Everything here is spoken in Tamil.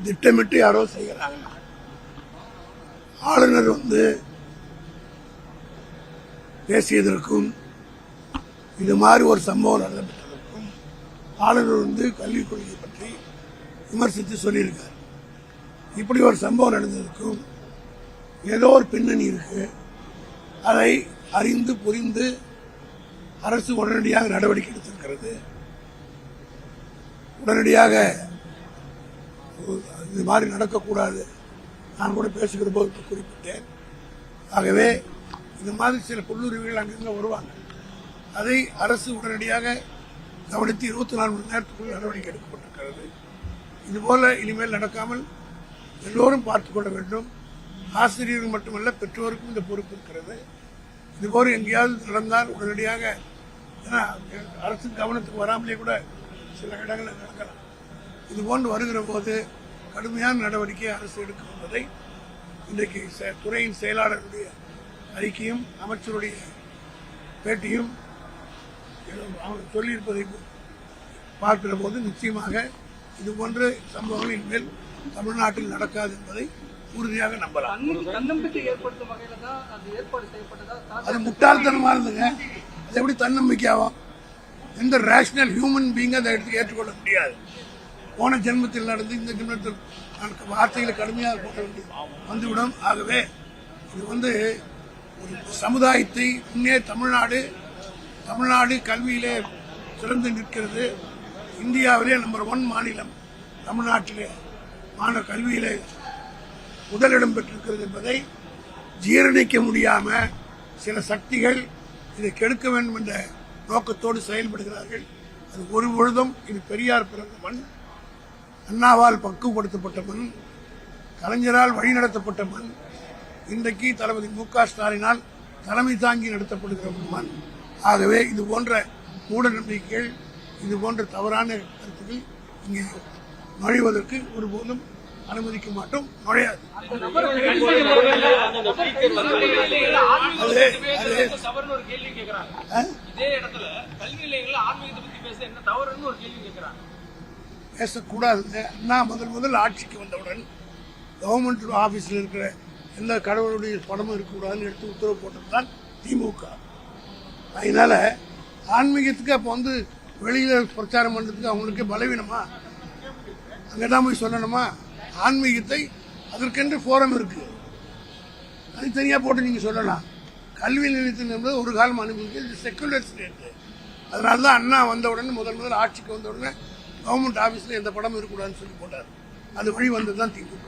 திட்டமிட்டு யாரோ செய்கிறாங்க. ஆளுநர் பேசியதற்கும் இது மாதிரி ஒரு சம்பவம் நடந்ததற்கும் ஆளுநர் கல்விக் கொள்கையை பற்றி விமர்சித்து சொல்லியிருக்கார். இப்படி ஒரு சம்பவம் நடந்ததற்கும் ஏதோ ஒரு பின்னணி இருக்கு. அதை அறிந்து புரிந்து அரசு உடனடியாக நடவடிக்கை எடுத்திருக்கிறது. உடனடியாக இது மாதிரி நடக்கக்கூடாது. நான் கூட பேசுகிற போது குறிப்பிட்டேன். ஆகவே இந்த மாதிரி சில புல்லுரிமைகள் அங்கிருந்து வருவாங்க. அதை அரசு உடனடியாக கவனித்து 24 மணி நேரத்துக்குள் நடவடிக்கை எடுக்கப்பட்டிருக்கிறது. இதுபோல இனிமேல் நடக்காமல் எல்லோரும் பார்த்துக் கொள்ள வேண்டும். ஆசிரியர்கள் மட்டுமல்ல, பெற்றோருக்கும் இந்த பொறுப்பு இருக்கிறது. இதுபோல எங்கேயாவது நடந்தால் உடனடியாக அரசு கவனத்துக்கு வராமலே கூட சில இடங்களில் நடக்கலாம். இதுபோன்று வருகிற போது கடுமையான நடவடிக்கை அரசு எடுக்கும் என்பதை இன்றைக்கு துறையின் செயலாளருடைய அறிக்கையும் அமைச்சருடைய பேட்டியும் சொல்லியிருப்பதை பார்க்கிற போது நிச்சயமாக இதுபோன்ற சம்பவங்கள் இனிமேல் தமிழ்நாட்டில் நடக்காது என்பதை உறுதியாக நம்பலாம். அது முட்டாள்தனமா இருந்துங்க. அது எப்படி தன்னம்பிக்கையாகும்? எந்த ரேஷனல் ஹியூமன் பீயிங் அதை எடுத்து ஏற்றுக்கொள்ள முடியாது. போன ஜென்மத்தில் நடந்து இந்த ஜென்மத்தில் வார்த்தைகளை கடுமையாக போட வேண்டிய வந்துவிடும். ஆகவே இது ஒரு சமுதாயத்தை முன்னே தமிழ்நாடு கல்வியிலே சிறந்து நிற்கிறது. இந்தியாவிலே நம்பர் 1 மாநிலம் தமிழ்நாட்டிலே மாணவ கல்வியிலே முதலிடம் பெற்றிருக்கிறது என்பதை ஜீரணிக்க முடியாம சில சக்திகள் இதை கெடுக்க வேண்டும் என்ற நோக்கத்தோடு செயல்படுகிறார்கள். அது ஒரு பொழுதும் இது பெரியார் பிறந்த மண், அண்ணாவால் பக்குவப்படுத்தப்பட்ட மண், கலைஞரால் வழிநடத்தப்பட்ட மண், இன்றைக்கு தளபதி மு.க. ஸ்டாலினால் தலைமை தாங்கி நடத்தப்படுகிற மண். ஆகவே இது போன்ற மூட நம்பிக்கைகள், இது போன்ற தவறான கருத்துக்கள் இங்கே நுழைவதற்கு ஒருபோதும் அனுமதிக்க மாட்டோம், நுழையாது. பேசக்கூடாது. அண்ணா முதல் ஆட்சிக்கு வந்தவுடன் கவர்மெண்ட் ஆபீஸ்ல இருக்கிற எந்த கடவுளுடைய படமும் இருக்கக்கூடாதுன்னு எடுத்து உத்தரவு போட்டதுதான் திமுக. அதனால ஆன்மீகத்துக்கு அப்ப வெளியில பிரச்சாரம் பண்றதுக்கு அவங்களுக்கு பலவீனமா? அங்கதான் போய் சொல்லணுமா? ஆன்மீகத்தை அதற்கென்று போரம் இருக்கு, அது தனியா போட்டு நீங்க சொல்லலாம். கல்வி நிலையத்தில் என்பது ஒரு காலம் அனுமதிக்க செக்குலர் ஸ்டேட். அதனாலதான் அண்ணா வந்தவுடனே முதல் ஆட்சிக்கு வந்தவுடனே கவர்மெண்ட் ஆபீஸ்ல எந்த படமும் இருக்கக்கூடாதுன்னு சொல்லி போட்டார். அது வழி வந்ததுதான் திமுக.